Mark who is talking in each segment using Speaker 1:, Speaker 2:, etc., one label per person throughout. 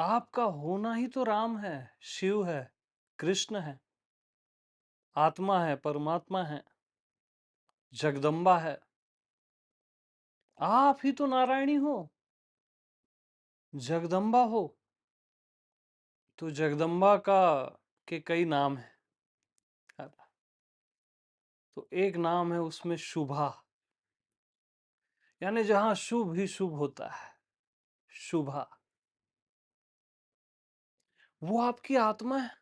Speaker 1: आपका होना ही तो राम है, शिव है, कृष्ण है, आत्मा है, परमात्मा है, जगदम्बा है। आप ही तो नारायणी हो, जगदम्बा हो। तो जगदम्बा का के कई नाम हैं। तो एक नाम है उसमें शुभा, यानी जहां शुभ ही शुभ होता है, शुभा। वो आपकी आत्मा है।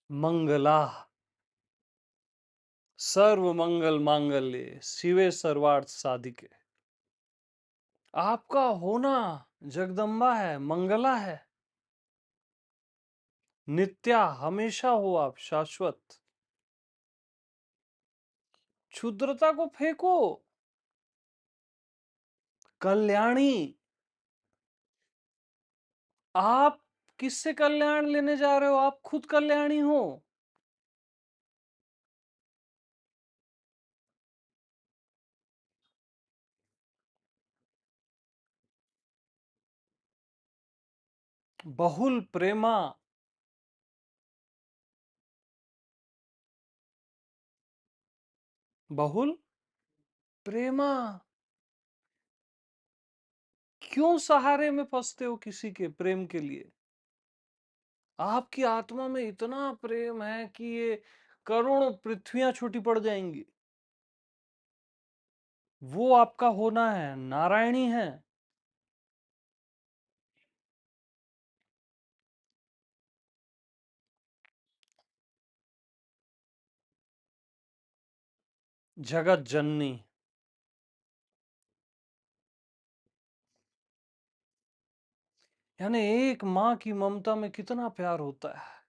Speaker 1: मंगला, सर्व मंगल मांगल्ये शिवे सर्वार्थ साधिके। आपका होना जगदम्बा है, मंगला है, नित्या, हमेशा हो आप, शाश्वत। क्षुद्रता को फेंको, कल्याणी। आप किससे कल्याण लेने जा रहे हो? आप खुद कल्याणी हो। बहुल प्रेमा, बहुल प्रेमा। क्यों सहारे में फंसते हो किसी के प्रेम के लिए? आपकी आत्मा में इतना प्रेम है कि ये करोड़ों पृथ्वियां छोटी पड़ जाएंगी। वो आपका होना है, नारायणी है। जगत जननी। यानी एक माँ की ममता में कितना प्यार होता है,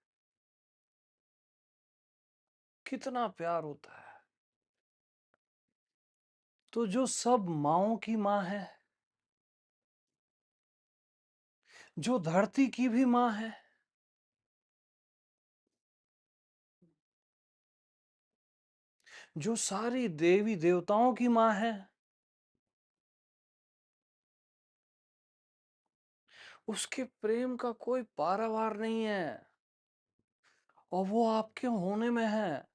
Speaker 1: कितना प्यार होता है। तो जो सब माँओं की माँ है, जो धरती की भी माँ है, जो सारी देवी देवताओं की माँ है, उसके प्रेम का कोई पारावार नहीं है। और वो आपके होने में है,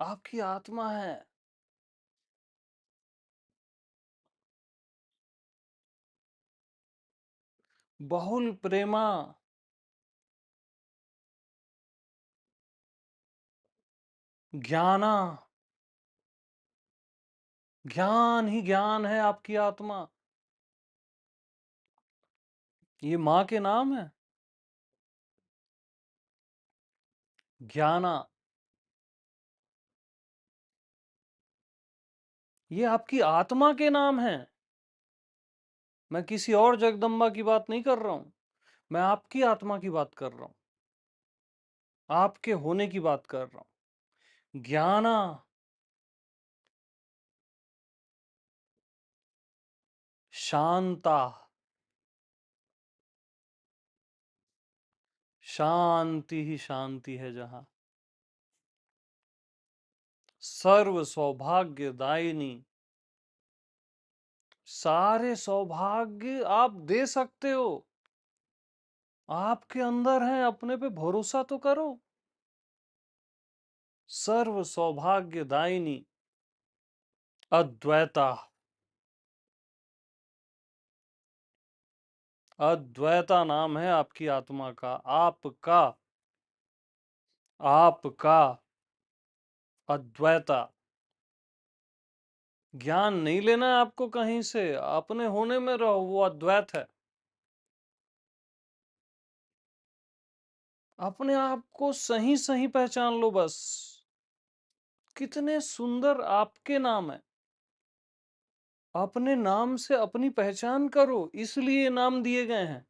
Speaker 1: आपकी आत्मा है। बहुल प्रेमा, ज्ञाना। ज्ञान ही ज्ञान है आपकी आत्मा। ये माँ के नाम है, ज्ञाना। ये आपकी आत्मा के नाम है। मैं किसी और जगदम्बा की बात नहीं कर रहा हूं, मैं आपकी आत्मा की बात कर रहा हूं, आपके होने की बात कर रहा हूं। ज्ञाना, शांता। शांति ही शांति है जहां। सर्व सौभाग्यदायिनी। सारे सौभाग्य आप दे सकते हो, आपके अंदर है, अपने पे भरोसा तो करो। सर्व सौभाग्यदायिनी, अद्वैता। अद्वैता नाम है आपकी आत्मा का, आपका, आपका अद्वैता। ज्ञान नहीं लेना है आपको कहीं से, अपने होने में रहो, वो अद्वैत है। अपने आप को सही सही पहचान लो बस। कितने सुंदर आपके नाम है। अपने नाम से अपनी पहचान करो, इसलिए नाम दिए गए हैं।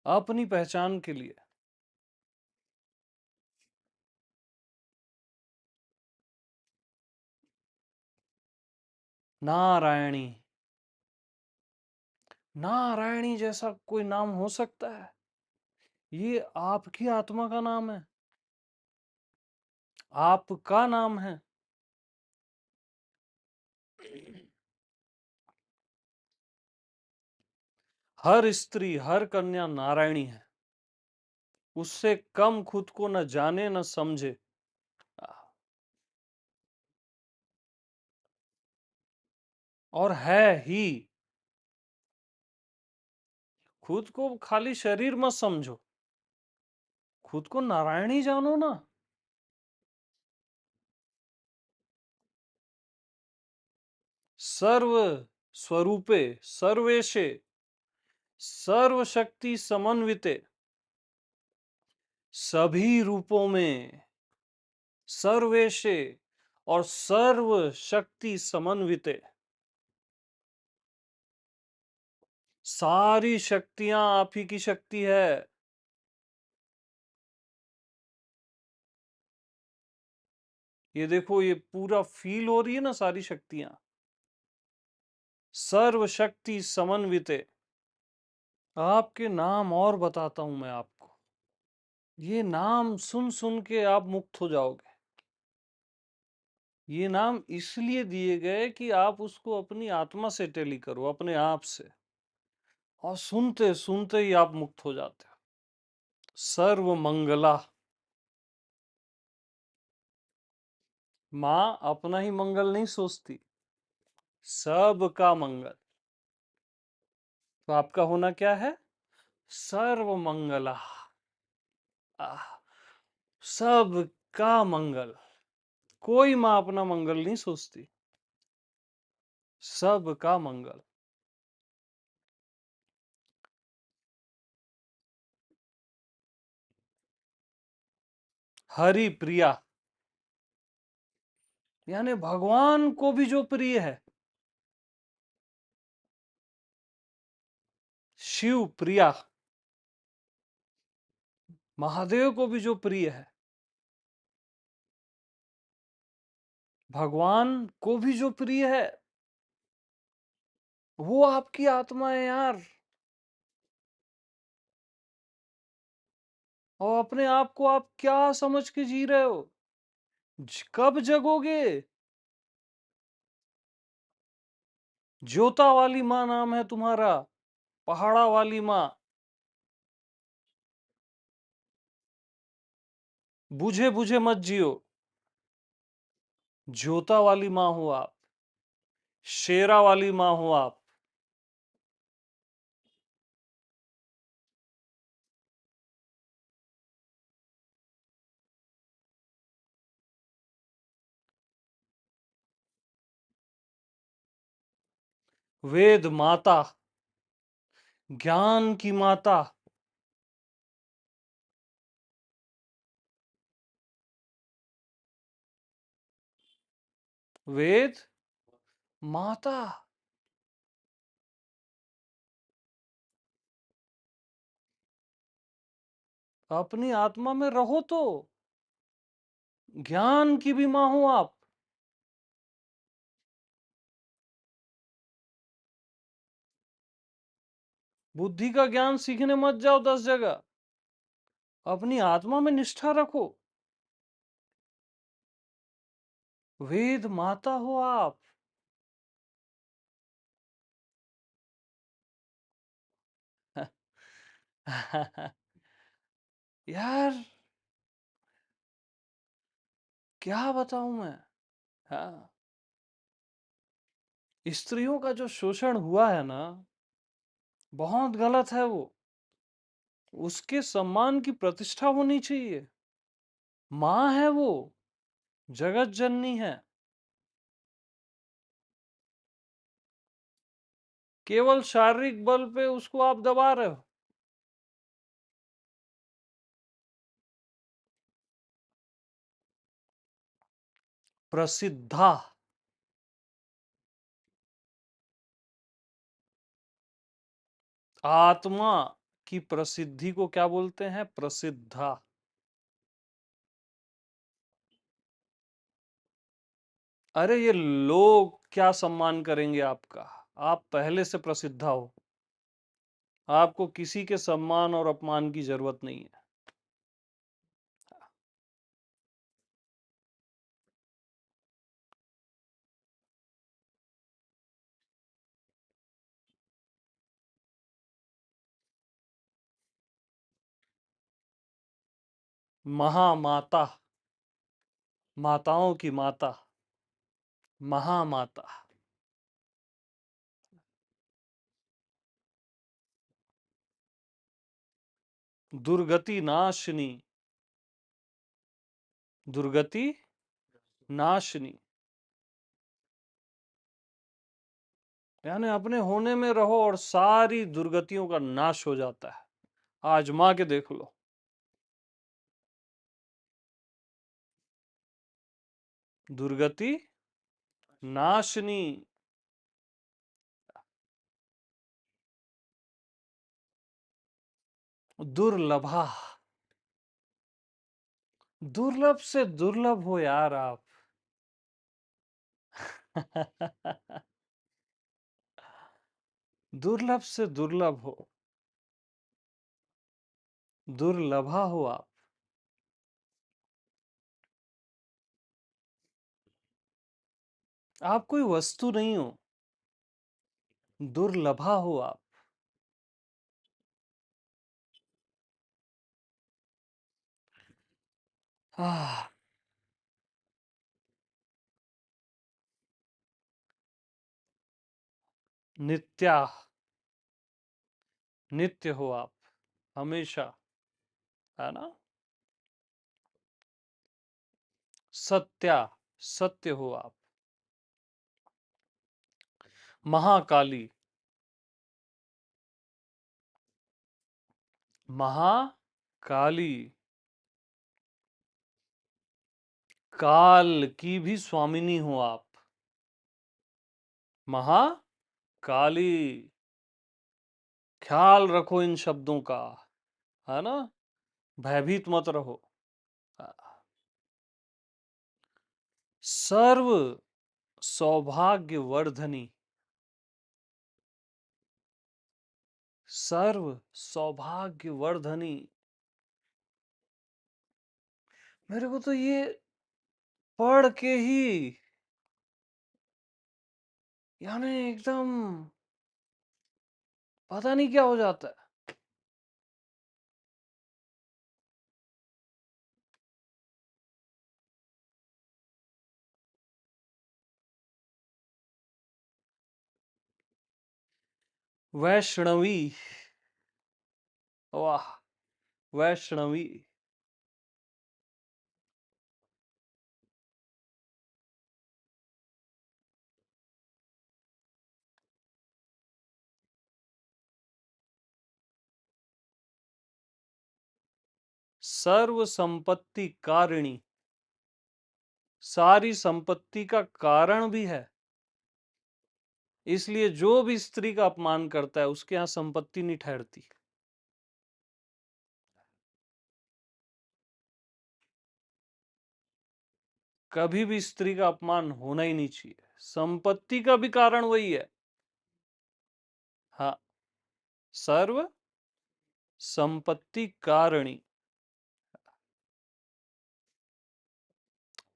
Speaker 1: अपनी पहचान के लिए। नारायणी। नारायणी जैसा कोई नाम हो सकता है? ये आपकी आत्मा का नाम है। आपका नाम है। हर स्त्री, हर कन्या नारायणी है। उससे कम खुद को न जाने न समझे। और है ही। खुद को खाली शरीर मत समझो, खुद को नारायणी जानो ना। सर्व स्वरूपे सर्वेशे सर्वशक्ति समन्विते, सभी रूपों में सर्वेशे और सर्व शक्ति समन्विते, सारी शक्तियां आप ही की शक्ति है। ये देखो, ये पूरा फील हो रही है ना सारी शक्तियां। सर्व शक्ति समन्विते। आपके नाम और बताता हूं मैं आपको। ये नाम सुन सुन के आप मुक्त हो जाओगे। ये नाम इसलिए दिए गए कि आप उसको अपनी आत्मा से टेली करो, अपने आप से, और सुनते सुनते ही आप मुक्त हो जाते हो। सर्व मंगला। मां अपना ही मंगल नहीं सोचती, सबका मंगल। तो आपका होना क्या है? सर्व मंगला। आह, सबका मंगल। कोई मां अपना मंगल नहीं सोचती, सबका मंगल। हरि प्रिया, यानी भगवान को भी जो प्रिय है। शिव प्रिया, महादेव को भी जो प्रिय है। भगवान को भी जो प्रिय है, वो आपकी आत्मा है यार। और अपने आप को आप क्या समझ के जी रहे हो? कब जगोगे? ज्योता वाली माँ नाम है तुम्हारा, पहाड़ा वाली माँ। बुझे बुझे मत जियो, ज्योता वाली माँ हो आप, शेरा वाली माँ हो आप। वेद माता, ज्ञान की माता। वेद माता। अपनी आत्मा में रहो तो, ज्ञान की भी माँ हो आप। बुद्धि का ज्ञान सीखने मत जाओ 10 जगह, अपनी आत्मा में निष्ठा रखो। वेद माता हो आप। यार, क्या बताऊं मैं। हाँ, स्त्रियों का जो शोषण हुआ है ना, बहुत गलत है वो। उसके सम्मान की प्रतिष्ठा होनी चाहिए। माँ है वो, जगत जननी है। केवल शारीरिक बल पे उसको आप दबा रहे हो। प्रसिद्धा। आत्मा की प्रसिद्धि को क्या बोलते हैं? प्रसिद्धा। अरे ये लोग क्या सम्मान करेंगे आपका? आप पहले से प्रसिद्धा हो, आपको किसी के सम्मान और अपमान की जरूरत नहीं है। महामाता, माताओं की माता, महामाता। दुर्गति नाशिनी, दुर्गति नाशिनी, यानी अपने होने में रहो और सारी दुर्गतियों का नाश हो जाता है। आजमा के देख लो। दुर्गति नाशिनी, दुर्लभा, दुर्लभ से दुर्लभ हो यार आप। दुर्लभ से दुर्लभ हो, दुर्लभा हो आप। आप कोई वस्तु नहीं हो, दुर्लभा हो आप। आह, नित्या, नित्य हो आप, हमेशा, है ना। सत्या, सत्य हो आप। महाकाली, महाकाली, काल की भी स्वामिनी हो आप। महाकाली, ख्याल रखो इन शब्दों का, है ना, भयभीत मत रहो। सर्व सौभाग्यवर्धनी, सर्व सौभाग्यवर्धनी। मेरे को तो ये पढ़ के ही यानी एकदम पता नहीं क्या हो जाता है। वैष्णवी, वाह, वैष्णवी, सर्व संपत्ति कारिणी, सारी संपत्ति का कारण भी है। इसलिए जो भी स्त्री का अपमान करता है उसके यहां संपत्ति नहीं ठहरती। कभी भी स्त्री का अपमान होना ही नहीं चाहिए, संपत्ति का भी कारण वही है। हाँ, सर्व संपत्ति कारिणी,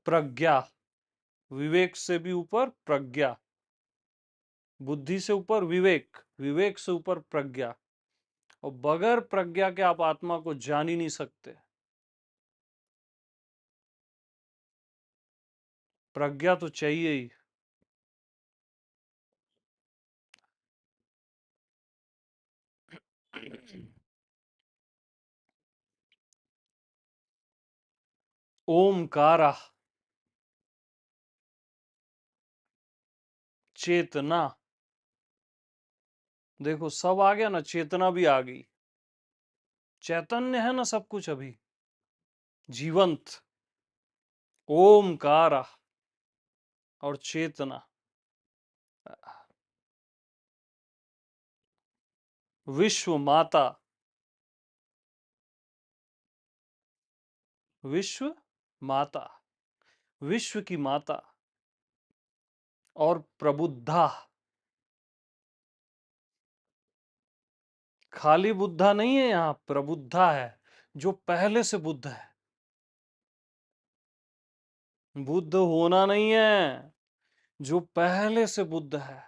Speaker 1: प्रज्ञा, विवेक से भी ऊपर प्रज्ञा, बुद्धि से ऊपर विवेक, विवेक से ऊपर प्रज्ञा, और बगैर प्रज्ञा के आप आत्मा को जान ही नहीं सकते। प्रज्ञा तो चाहिए ही। ओमकारा, चेतना, देखो सब आ गया ना, चेतना भी आ गई, चैतन्य है ना सब कुछ अभी, जीवंत, ओमकारा और चेतना। विश्व माता, विश्व माता, विश्व की माता, और प्रबुद्धा, खाली बुद्धा नहीं है यहाँ, प्रबुद्धा है, जो पहले से बुद्ध है। बुद्ध होना नहीं है, जो पहले से बुद्ध है।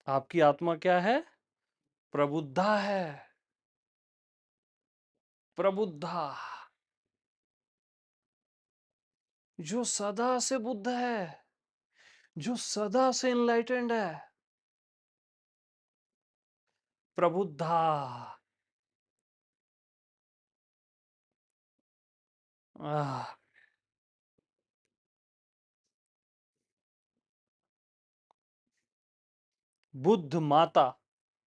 Speaker 1: आपकी आत्मा क्या है? प्रबुद्धा है। प्रबुद्धा, जो सदा से बुद्ध है, जो सदा से इनलाइटेंड है। प्रबुद्धा। आह, बुद्ध माता,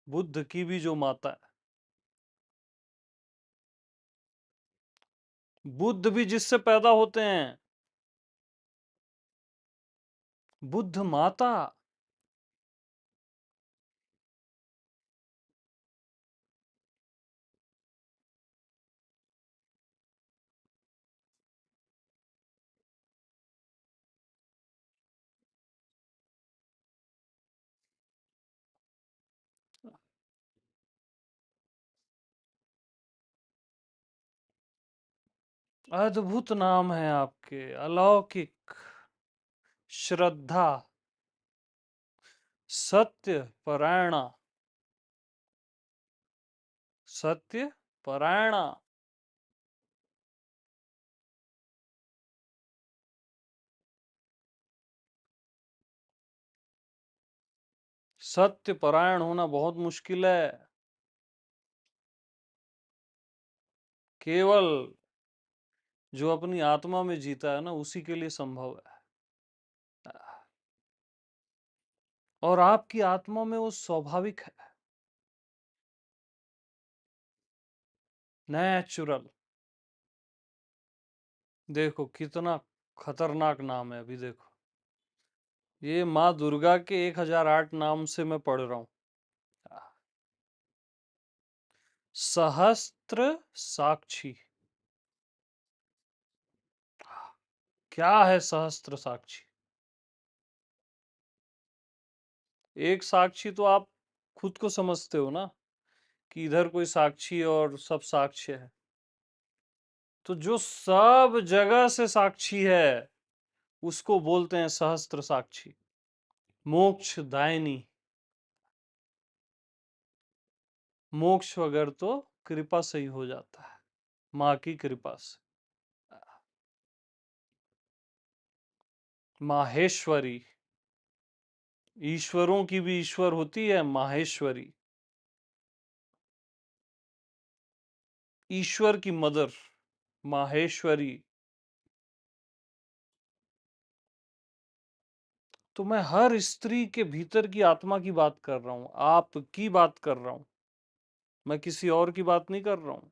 Speaker 1: बुद्ध की भी जो माता है, बुद्ध भी जिससे पैदा होते हैं, बुद्ध माता। अद्भुत नाम है आपके, अलौकिक, श्रद्धा, सत्य परायणा, सत्य परायणा। सत्य परायण होना बहुत मुश्किल है। केवल जो अपनी आत्मा में जीता है ना, उसी के लिए संभव है। और आपकी आत्मा में वो स्वाभाविक है, नेचुरल। देखो कितना खतरनाक नाम है। अभी देखो, ये माँ दुर्गा के 1008 नाम से मैं पढ़ रहा हूं। सहस्त्र साक्षी। क्या है सहस्त्र साक्षी? एक साक्षी तो आप खुद को समझते हो ना, कि इधर कोई साक्षी और सब साक्ष्य है। तो जो सब जगह से साक्षी है, उसको बोलते हैं सहस्त्र साक्षी, मोक्ष दायिनी। मोक्ष वगैरह तो कृपा से ही हो जाता है, माँ की कृपा से। माहेश्वरी, ईश्वरों की भी ईश्वर होती है माहेश्वरी। ईश्वर की मदर माहेश्वरी। तो मैं हर स्त्री के भीतर की आत्मा की बात कर रहा हूं, आपकी बात कर रहा हूं, मैं किसी और की बात नहीं कर रहा हूं।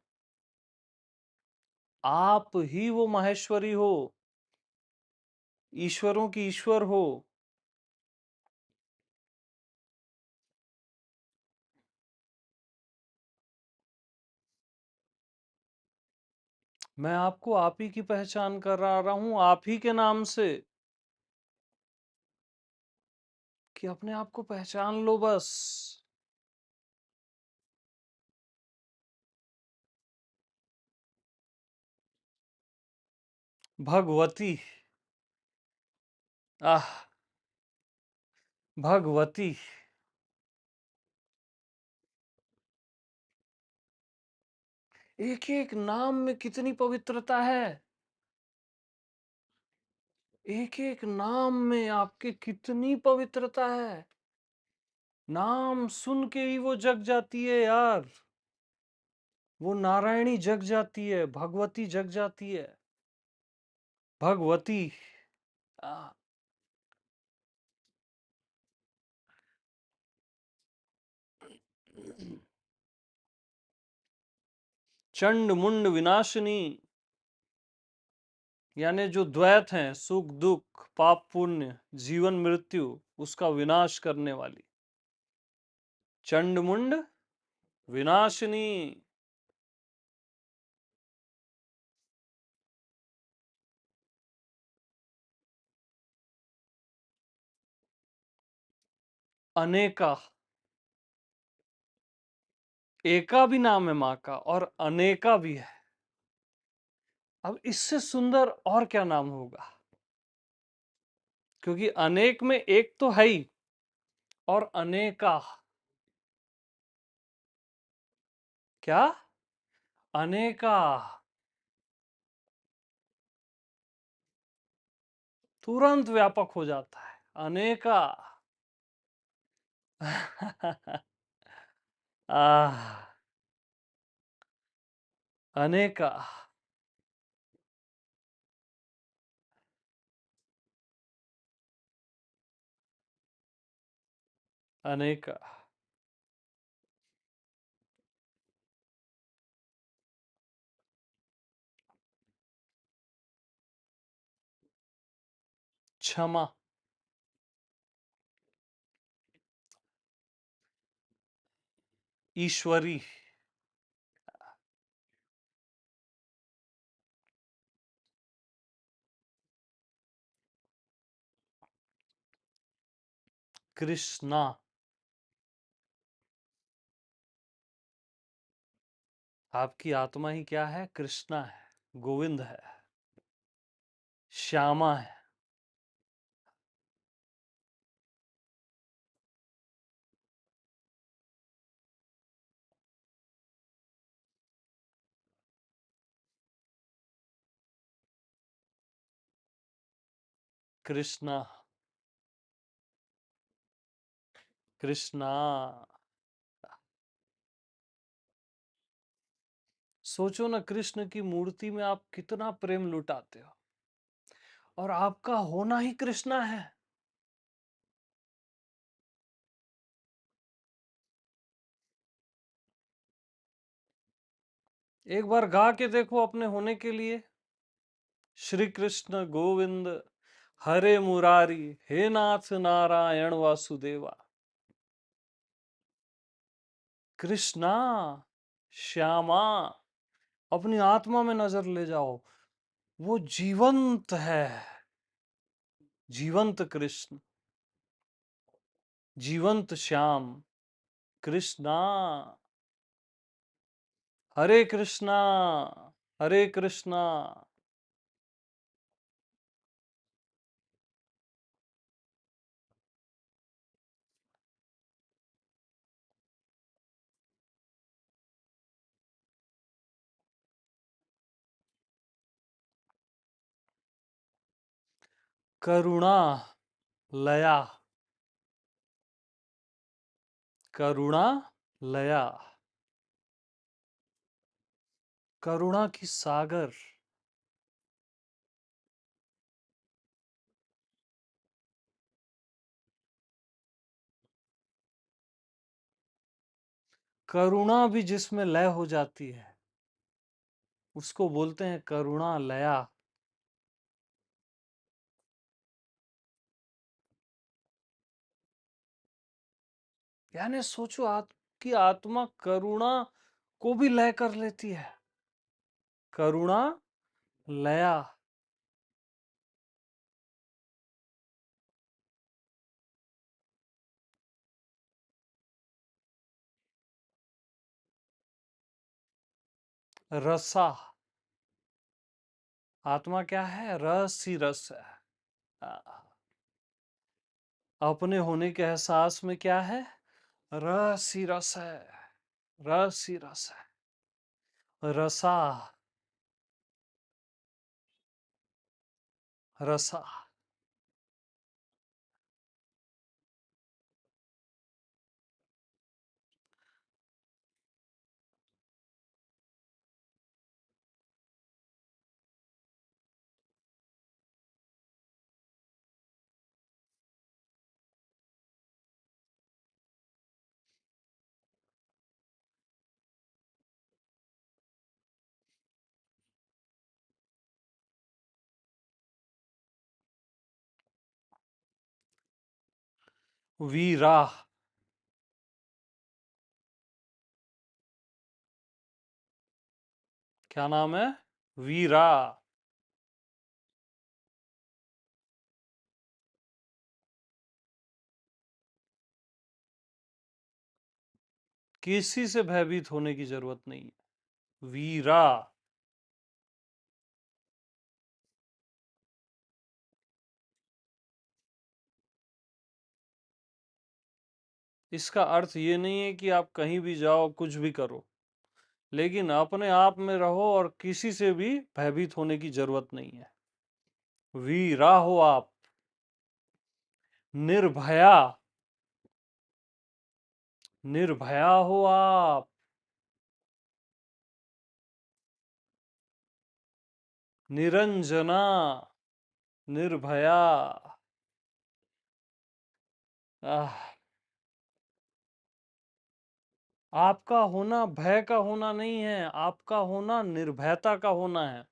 Speaker 1: आप ही वो माहेश्वरी हो, ईश्वरों की ईश्वर हो। मैं आपको आप ही की पहचान करा रहा हूं, आप ही के नाम से, कि अपने आप को पहचान लो बस। भगवती। आह, भगवती। एक एक नाम में कितनी पवित्रता है, एक एक नाम में आपके कितनी पवित्रता है। नाम सुन के ही वो जग जाती है यार, वो नारायणी जग जाती है, भगवती जग जाती है। भगवती। आ, चंड मुंड विनाशिनी, यानी जो द्वैत हैं, सुख दुख पाप पुण्य जीवन मृत्यु, उसका विनाश करने वाली। चंड मुंड विनाशिनी। अनेका, एका भी नाम है माँ का और अनेका भी है। अब इससे सुंदर और क्या नाम होगा, क्योंकि अनेक में एक तो है ही, और अनेका। क्या? अनेका तुरंत व्यापक हो जाता है। अनेका आह, अनेका अनेका क्षमा ईश्वरी कृष्णा आपकी आत्मा ही क्या है? कृष्णा है, गोविंद है, श्यामा है, कृष्णा कृष्णा। सोचो ना, कृष्ण की मूर्ति में आप कितना प्रेम लुटाते हो, और आपका होना ही कृष्णा है। एक बार गा के देखो अपने होने के लिए। श्री कृष्ण गोविंद हरे मुरारी, हे नाथ नारायण वासुदेवा। कृष्णा श्यामा, अपनी आत्मा में नजर ले जाओ, वो जीवंत है। जीवंत कृष्ण, जीवंत श्याम, कृष्णा। हरे कृष्णा, हरे कृष्णा। करुणा लया, करुणा लया, करुणा की सागर, करुणा भी जिसमें लय हो जाती है उसको बोलते हैं करुणा लया। यानी सोचो, आपकी आत्मा करुणा को भी लय कर लेती है। करुणा लया, रसा। आत्मा क्या है? रस ही रस है। आ, अपने होने के एहसास में क्या है? रस ही रस है, रस ही रस है। रसा, रसा। वीरा, क्या नाम है? वीरा। किसी से भयभीत होने की जरूरत नहीं है। वीरा। इसका अर्थ ये नहीं है कि आप कहीं भी जाओ कुछ भी करो, लेकिन अपने आप में रहो और किसी से भी भयभीत होने की जरूरत नहीं है। वीरा हो आप, निर्भया, निर्भया हो आप, निरंजना, निर्भया। आह, आपका होना भय का होना नहीं है, आपका होना निर्भयता का होना है।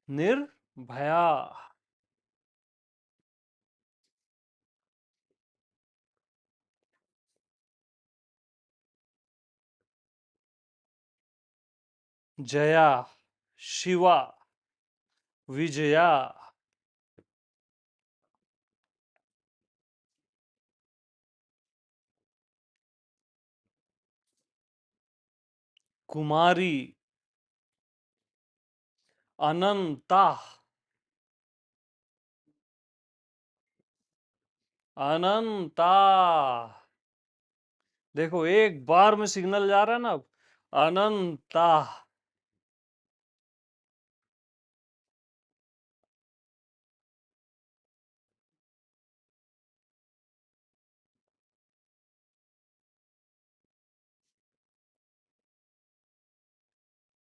Speaker 1: निर्भया। जया, शिवा, विजया, कुमारी, अनंता, अनंता। देखो एक बार में सिग्नल जा रहा है ना अब। अनंता,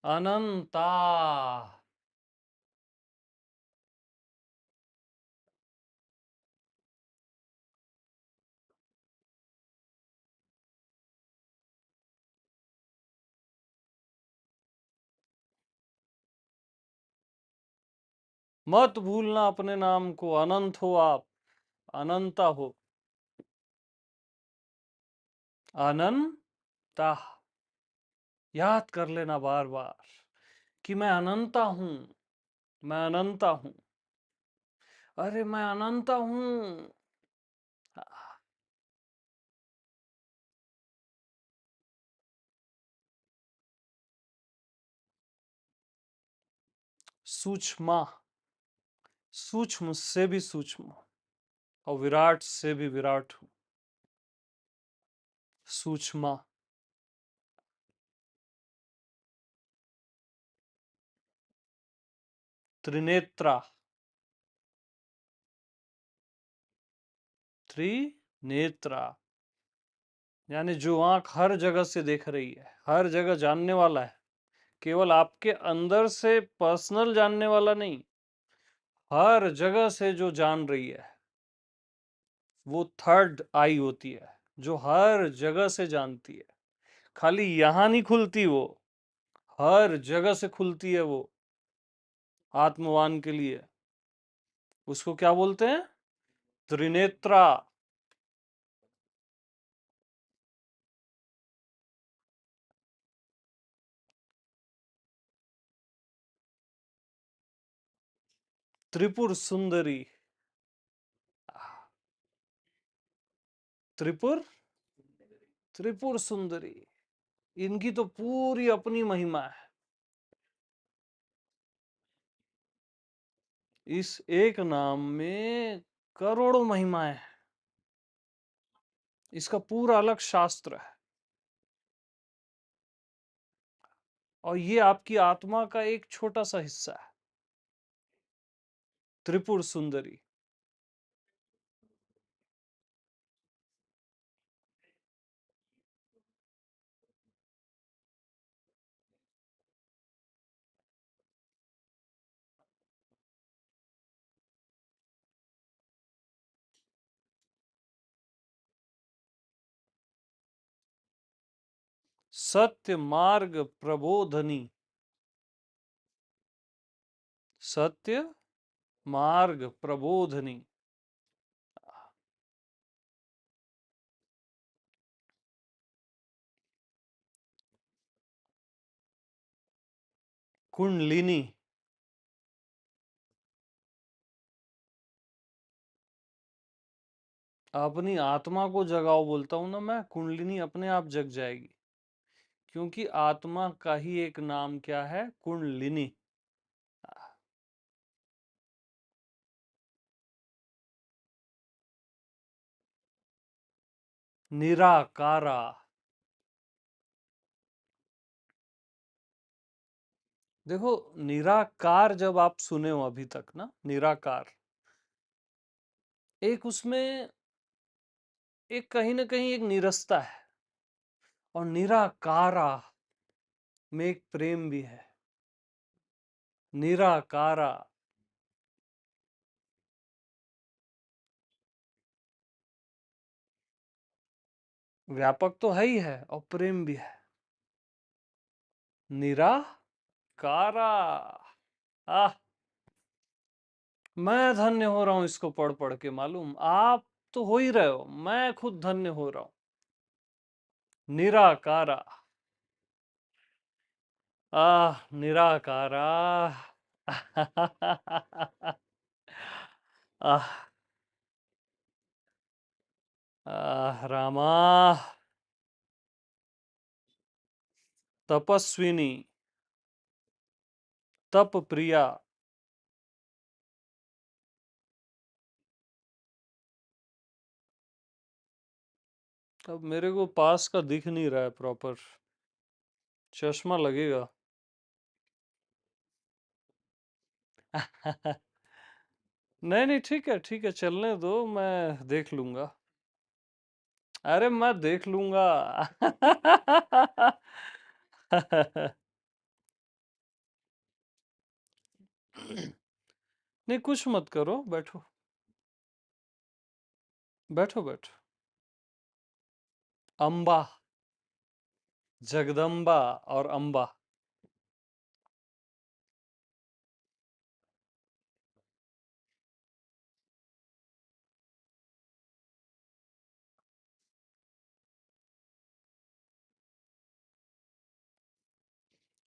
Speaker 1: अनंता। मत भूलना अपने नाम को, अनंत हो आप, अनंता हो, अनंता। याद कर लेना बार बार कि मैं अनंता हूं, मैं अनंता हूं, अरे मैं अनंता हूं। सूक्ष्मा, सूक्ष्म से भी सूक्ष्म और विराट से भी विराट हूं। सूक्ष्मा, त्रिनेत्रा, त्रिनेत्रा। यानी जो आंख हर जगह से देख रही है, हर जगह जानने वाला है, केवल आपके अंदर से पर्सनल जानने वाला नहीं, हर जगह से जो जान रही है, वो थर्ड आई होती है, जो हर जगह से जानती है। खाली यहां नहीं खुलती वो, हर जगह से खुलती है वो, आत्मवान के लिए। उसको क्या बोलते हैं? त्रिनेत्रा। त्रिपुर सुंदरी, त्रिपुर, त्रिपुर सुंदरी। इनकी तो पूरी अपनी महिमा है। इस एक नाम में करोड़ों महिमाएं हैं। इसका पूरा अलग शास्त्र है, और ये आपकी आत्मा का एक छोटा सा हिस्सा है। त्रिपुर सुंदरी। सत्य मार्ग प्रबोधनी, सत्य मार्ग प्रबोधनी। कुंडलिनी, अपनी आत्मा को जगाओ बोलता हूं ना मैं, कुंडलिनी अपने आप जग जाएगी। क्योंकि आत्मा का ही एक नाम क्या है? कुंडलिनी। निराकारा, देखो, निराकार जब आप सुने हो अभी तक ना, निराकार, एक उसमें एक कहीं ना कहीं एक निरस्ता है, और निराकारा में एक प्रेम भी है। निराकारा, व्यापक तो है ही है और प्रेम भी है। निराकारा। आह, मैं धन्य हो रहा हूं इसको पढ़ पढ़ के, मालूम आप तो हो ही रहे हो, मैं खुद धन्य हो रहा हूं। निराकारा। निराकारा। आह, रामा। तपस्विनी। तप प्रिया। अब मेरे को पास का दिख नहीं रहा है प्रॉपर, चश्मा लगेगा। नहीं नहीं, ठीक है ठीक है, चलने दो, मैं देख लूंगा। अरे मैं देख लूंगा। नहीं, कुछ मत करो, बैठो बैठो बैठो। अम्बा। जगदम्बा और अम्बा।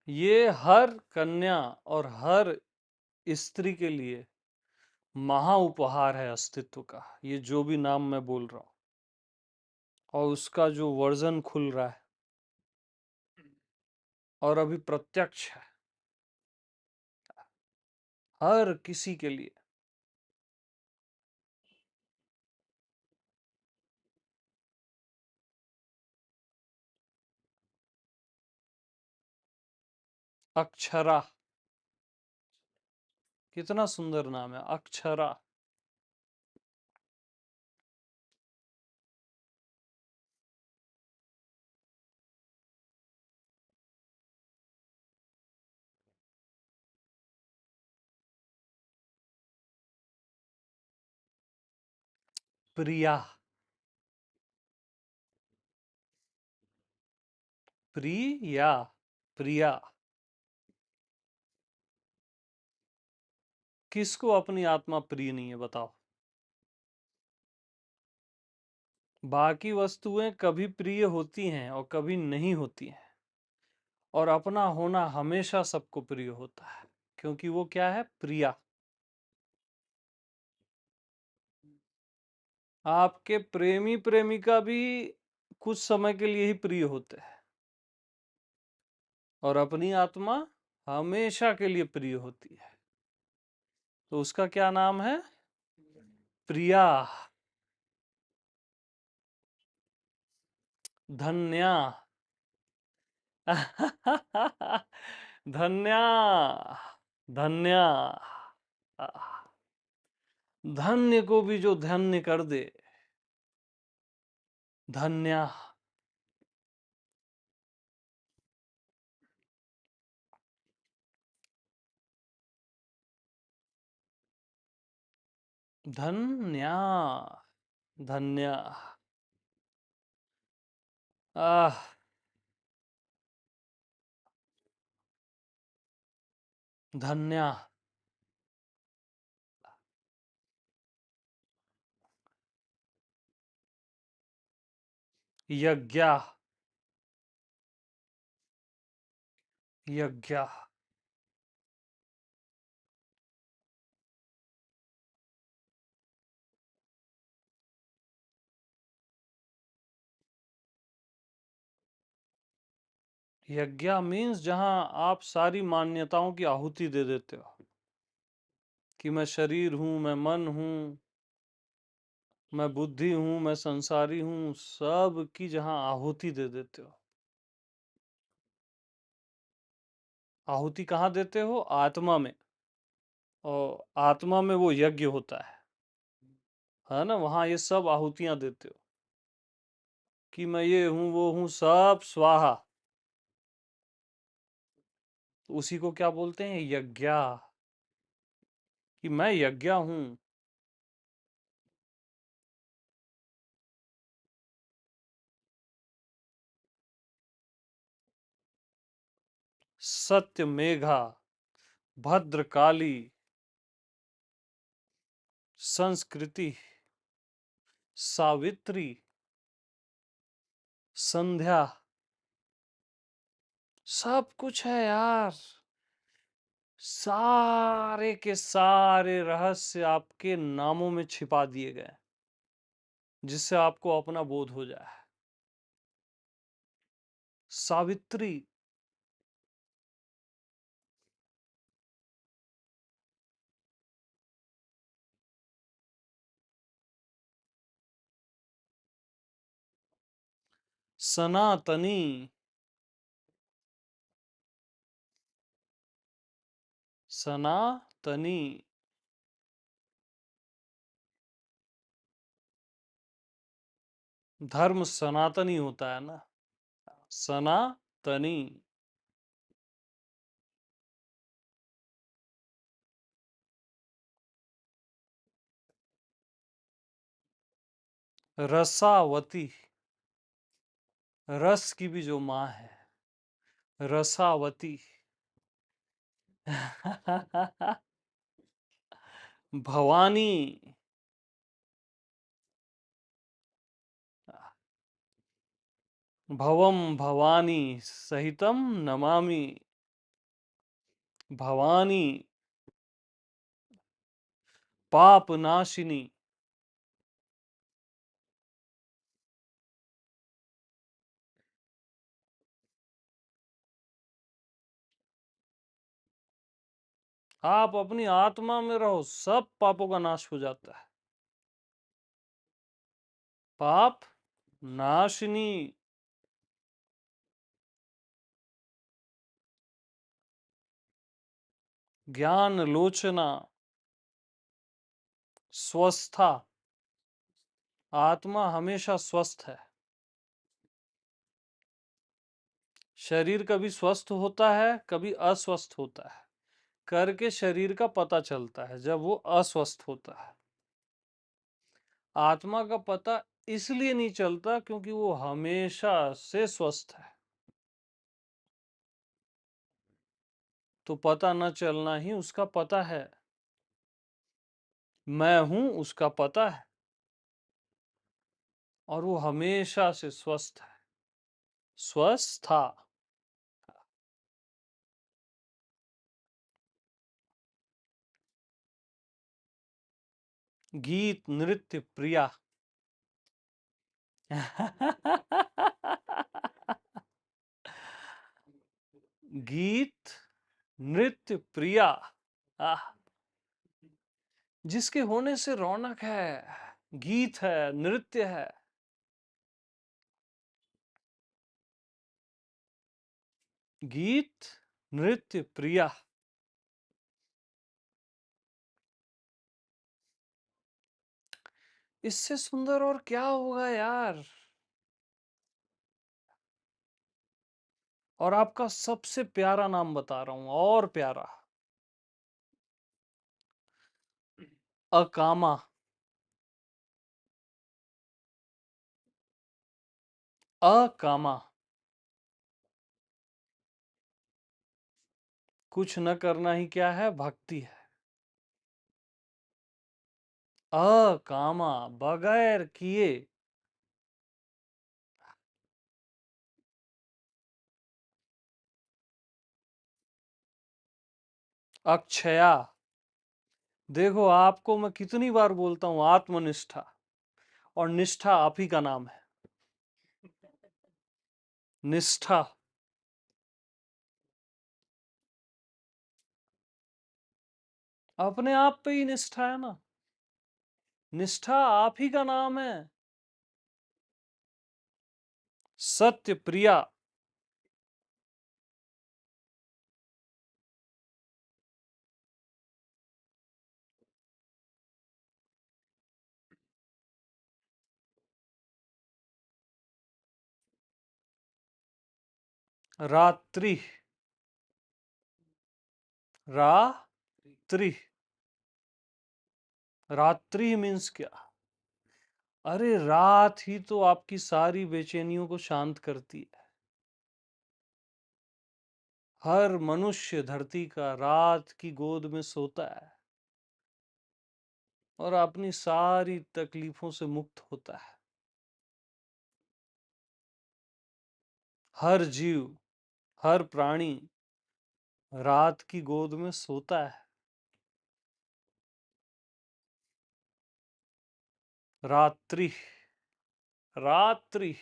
Speaker 1: ये हर कन्या और हर स्त्री के लिए महा उपहार है अस्तित्व का, ये जो भी नाम मैं बोल रहा हूं, और उसका जो वर्जन खुल रहा है और अभी प्रत्यक्ष है हर किसी के लिए। अक्षरा। कितना सुंदर नाम है, अक्षरा। प्रिया। प्रिया। प्रिया। किसको अपनी आत्मा प्रिय नहीं है, बताओ। बाकी वस्तुएं कभी प्रिय होती हैं और कभी नहीं होती हैं, और अपना होना हमेशा सबको प्रिय होता है, क्योंकि वो क्या है, प्रिया। आपके प्रेमी प्रेमिका भी कुछ समय के लिए ही प्रिय होते हैं, और अपनी आत्मा हमेशा के लिए प्रिय होती है। तो उसका क्या नाम है, प्रिया। धन्या। धन्या। धन्या। धन्य को भी जो धन्य कर दे, धन्या। धन्या। धन्या। आह। धन्या। यज्ञ। यज्ञ। यज्ञ मीन्स जहां आप सारी मान्यताओं की आहुति दे देते हो, कि मैं शरीर हूं, मैं मन हूं, मैं बुद्धि हूं, मैं संसारी हूं, सब की जहां आहुति दे देते हो। आहुति कहाँ देते हो? आत्मा में। और आत्मा में वो यज्ञ होता है ना? वहां ये सब आहुतियां देते हो कि मैं ये हूं वो हूं, सब स्वाहा। तो उसी को क्या बोलते हैं? यज्ञा। कि मैं यज्ञ हूं। सत्य मेघा, भद्रकाली, संस्कृति, सावित्री, संध्या, सब कुछ है यार। सारे के सारे रहस्य आपके नामों में छिपा दिए गए, जिससे आपको अपना बोध हो जाए। सावित्री, सनातनी, सनातनी, धर्म सनातनी होता है ना। सनातनी, रसावती, रस की भी जो माँ है, रसावती। भवानी, भवम भवानी सहितम नमामि। भवानी, पाप नाशिनी। आप अपनी आत्मा में रहो, सब पापों का नाश हो जाता है। पाप नाशिनी, ज्ञान लोचना, स्वस्था। आत्मा हमेशा स्वस्थ है। शरीर कभी स्वस्थ होता है, कभी अस्वस्थ होता है। करके शरीर का पता चलता है जब वो अस्वस्थ होता है। आत्मा का पता इसलिए नहीं चलता क्योंकि वो हमेशा से स्वस्थ है। तो पता न चलना ही उसका पता है। मैं हूं उसका पता है, और वो हमेशा से स्वस्थ है। स्वस्था। गीत नृत्य प्रिया। गीत नृत्य प्रिया। आह, जिसके होने से रौनक है, गीत है, नृत्य है। गीत नृत्य प्रिया। इससे सुंदर और क्या होगा यार। और आपका सबसे प्यारा नाम बता रहा हूं, और प्यारा। अकामा। अकामा। कुछ न करना ही क्या है? भक्ति है। अकामा, बगैर किए। अक्षया। देखो आपको मैं कितनी बार बोलता हूं, आत्मनिष्ठा। और निष्ठा आप ही का नाम है। निष्ठा। अपने आप पे ही निष्ठा है ना। निष्ठा आप ही का नाम है। सत्य प्रिया। रात्रि। रात्रि। रात्रि मीन्स क्या? अरे रात ही तो आपकी सारी बेचैनियों को शांत करती है। हर मनुष्य धरती का रात की गोद में सोता है और अपनी सारी तकलीफों से मुक्त होता है। हर जीव, हर प्राणी रात की गोद में सोता है। रात्रि। रात्रि।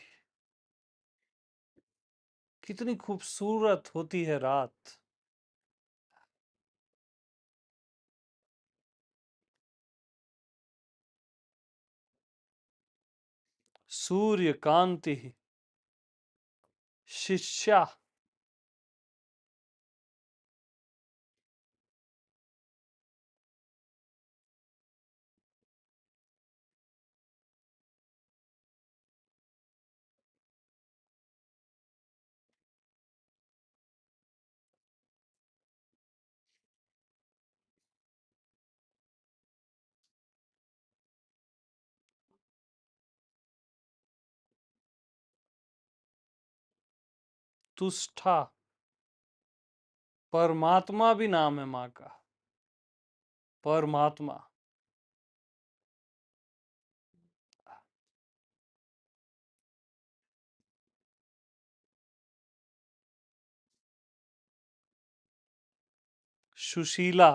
Speaker 1: कितनी खूबसूरत होती है रात। सूर्य कांति। शिष्या। तुष्टा। परमात्मा भी नाम है माँ का। परमात्मा। सुशीला।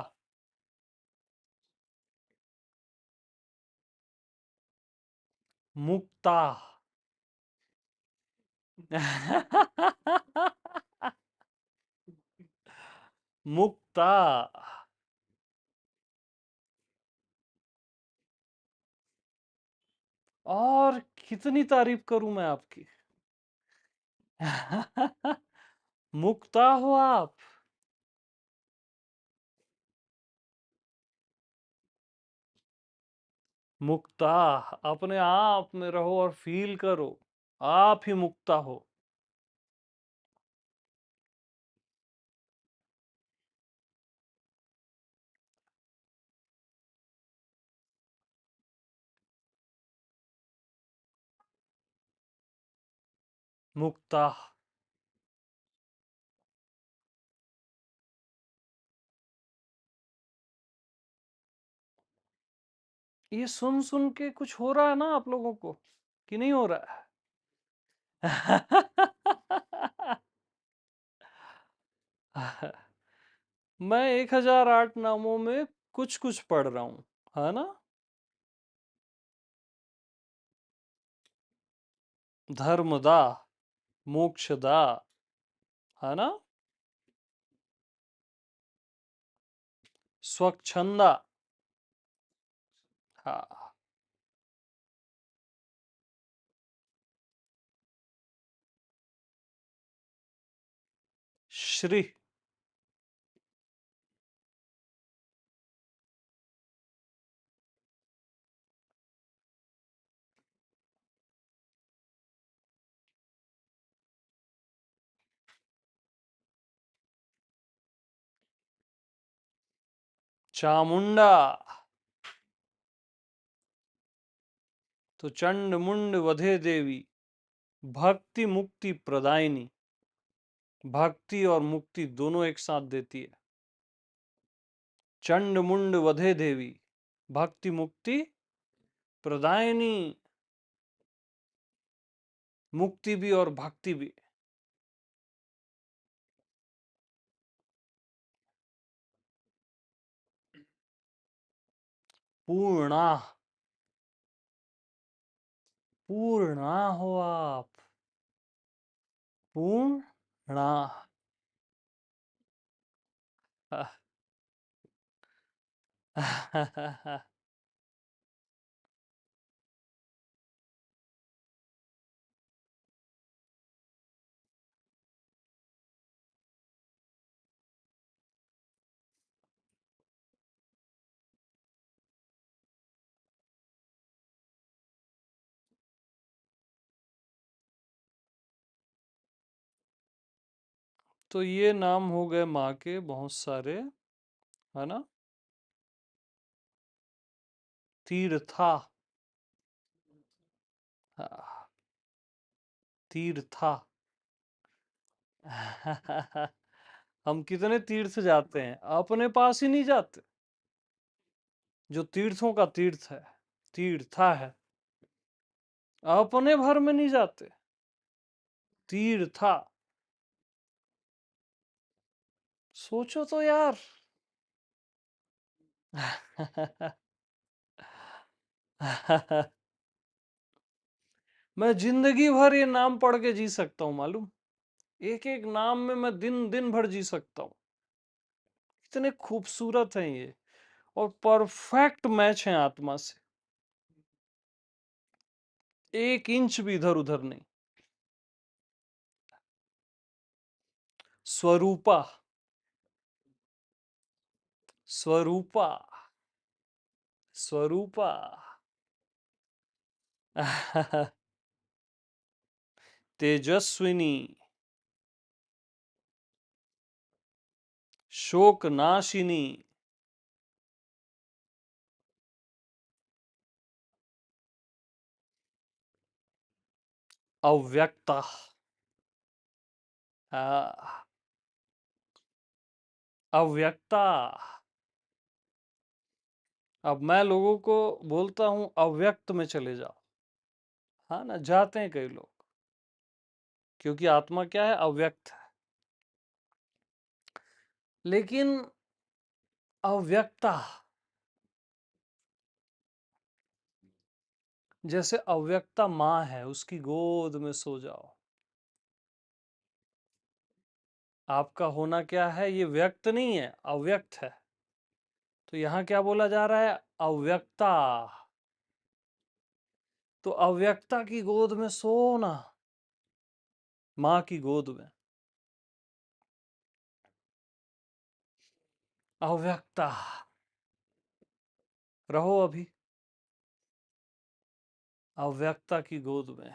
Speaker 1: मुक्ता। मुक्ता। और कितनी तारीफ करूं मैं आपकी। मुक्ता हो आप। मुक्ता। अपने आप में रहो और फील करो, आप ही मुक्ता हो। मुक्ता। ये सुन सुन के कुछ हो रहा है ना आप लोगों को, कि नहीं हो रहा है? मैं 1008 नामों में कुछ कुछ पढ़ रहा हूं, है ना। धर्मदा, मोक्षदा, है ना। स्वच्छंदा। हाँ। श्री। चामुंडा। तो चंड मुंड वधे देवी, भक्ति मुक्ति प्रदायिनी। भक्ति और मुक्ति दोनों एक साथ देती है। चंड मुंड वधे देवी, भक्ति मुक्ति प्रदायिनी। मुक्ति भी और भक्ति भी। पूर्णा। पूर्णा हो आप। पूर्णा। तो ये नाम हो गए माँ के बहुत सारे, है ना। तीर्था। हाँ, तीर्था। हम कितने तीर्थ जाते हैं, अपने पास ही नहीं जाते। जो तीर्थों का तीर्थ है, तीर्था है, अपने भर में नहीं जाते। तीर्था। सोचो तो यार। मैं जिंदगी भर ये नाम पढ़ के जी सकता हूँ, मालूम। एक एक नाम में मैं दिन दिन भर जी सकता हूँ। इतने खूबसूरत हैं ये, और परफेक्ट मैच हैं आत्मा से। एक इंच भी इधर उधर नहीं। स्वरूपा। स्वरूपा। स्वरूपा। तेजस्विनी। शोकनाशिनी। अव्यक्ता। आ, अव्यक्ता। अब मैं लोगों को बोलता हूं अव्यक्त में चले जाओ। हाँ ना, जाते हैं कई लोग, क्योंकि आत्मा क्या है, अव्यक्त है। लेकिन अव्यक्ता, जैसे अव्यक्ता माँ है, उसकी गोद में सो जाओ। आपका होना क्या है, ये व्यक्त नहीं है, अव्यक्त है। तो यहां क्या बोला जा रहा है, अव्यक्ता। तो अव्यक्ता की गोद में सोना, माँ की गोद में। अव्यक्ता रहो अभी, अव्यक्ता की गोद में।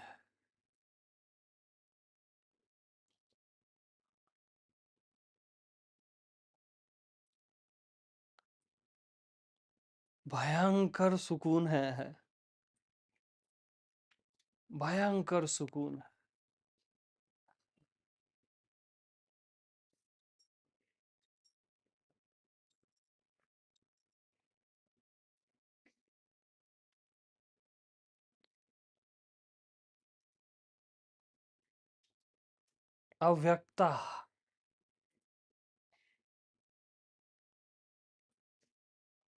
Speaker 1: भयंकर सुकून है, भयंकर सुकून है। अव्यक्ता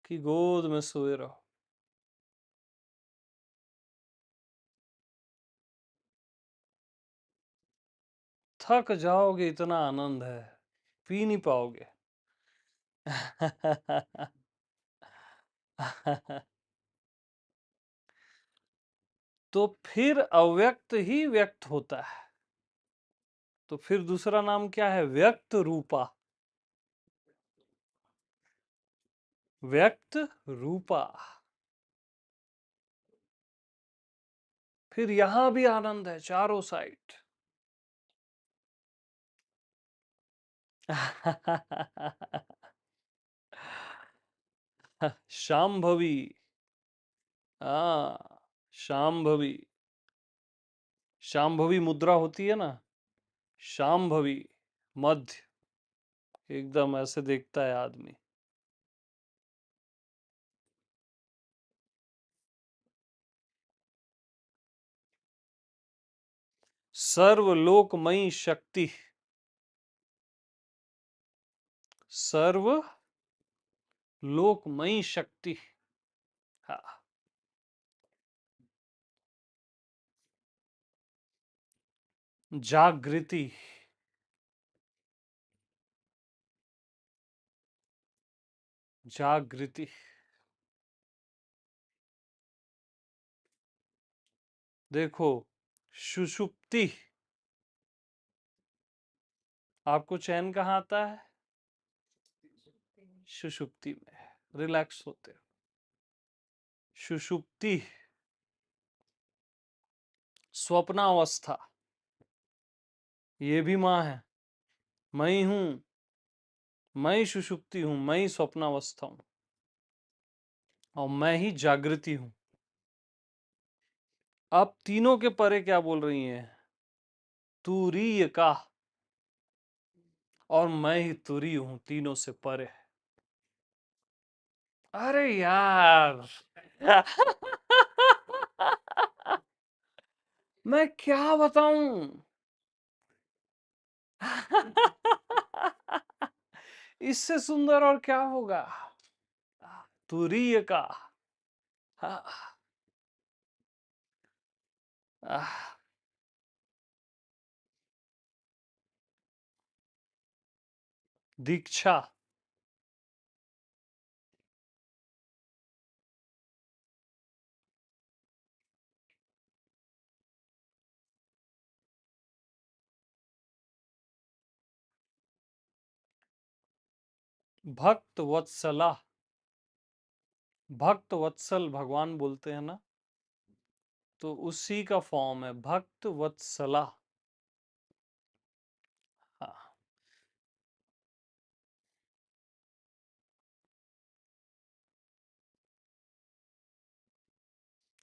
Speaker 1: की गोद में सोए रहो। थक जाओगे, इतना आनंद है, पी नहीं पाओगे। तो फिर अव्यक्त ही व्यक्त होता है। तो फिर दूसरा नाम क्या है, व्यक्त रूपा। व्यक्त रूपा। फिर यहां भी आनंद है चारों साइड। शांभवी। हाँ, शांभवी। शांभवी मुद्रा होती है ना, शांभवी। मध्य, एकदम ऐसे देखता है आदमी। सर्वलोकमयी शक्ति। सर्वलोकमयी शक्ति। हाँ। जागृति। जागृति। देखो, सुषुप्ति। आपको चैन कहाँ आता है, सुषुप्ति में रिलैक्स होते हो। सुषुप्ति। स्वप्नावस्था, ये भी माँ है। मैं ही हूँ, मैं ही सुषुप्ति हूँ, मैं ही स्वप्नावस्था हूँ और मैं ही जागृति हूँ। आप तीनों के परे क्या बोल रही हैं? तुरीय का, और मैं ही तुरीय हूँ, तीनों से परे। अरे यार मैं क्या बताऊं? इससे सुंदर और क्या होगा? तुरीय का। हाँ, आह, दीक्षा। भक्त वत्सला, भक्त वत्सल भगवान बोलते हैं ना, तो उसी का फॉर्म है भक्त वत्सला। हाँ,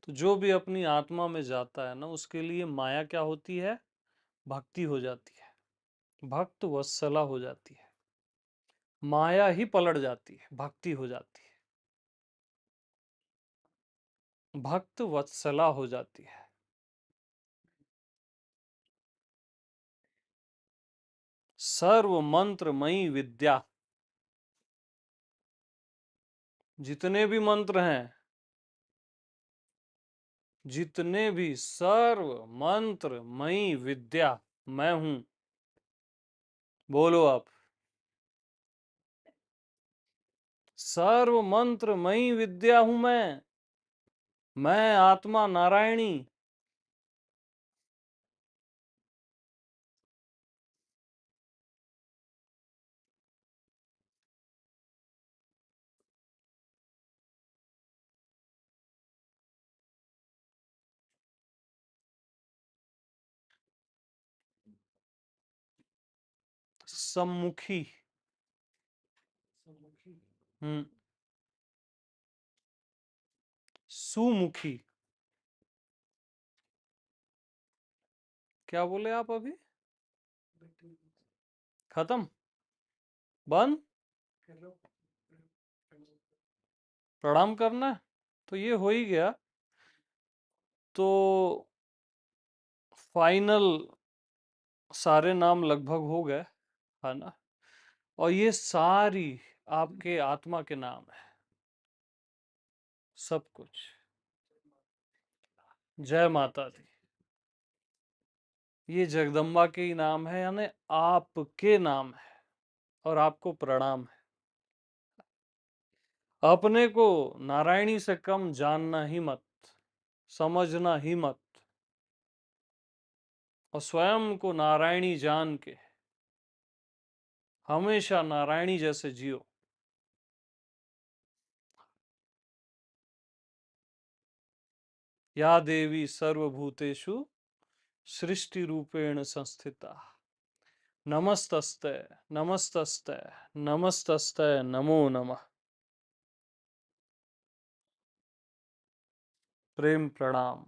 Speaker 1: तो जो भी अपनी आत्मा में जाता है ना, उसके लिए माया क्या होती है? भक्ति हो जाती है, भक्त वत्सला हो जाती है। माया ही पलट जाती है, भक्ति हो जाती है, भक्त वत्सला हो जाती है। सर्व मंत्रमयी विद्या, जितने भी मंत्र हैं, जितने भी सर्व मंत्रमयी विद्या, मैं हूं। बोलो आप। सर्व मंत्रमयी विद्या हूं मैं आत्मा नारायणी। सम्मुखी। हम्म। सुमुखी। क्या बोले आप अभी? खत्म? बंद? प्रणाम करना है? तो ये हो ही गया। तो फाइनल सारे नाम लगभग हो गए, है ना? और ये सारी आपके आत्मा के नाम है, सब कुछ। जय माता दी। ये जगदम्बा के ही नाम है, यानी आपके नाम है, और आपको प्रणाम है। अपने को नारायणी से कम जानना ही मत, समझना ही मत, और स्वयं को नारायणी जान के हमेशा नारायणी जैसे जियो। या देवी सर्वभूतेषु सृष्टि रूपेण संस्थिता। नमस्तस्ते, नमस्तस्ते, नमस्तस्ते, नमो नमः। प्रेम प्रणाम।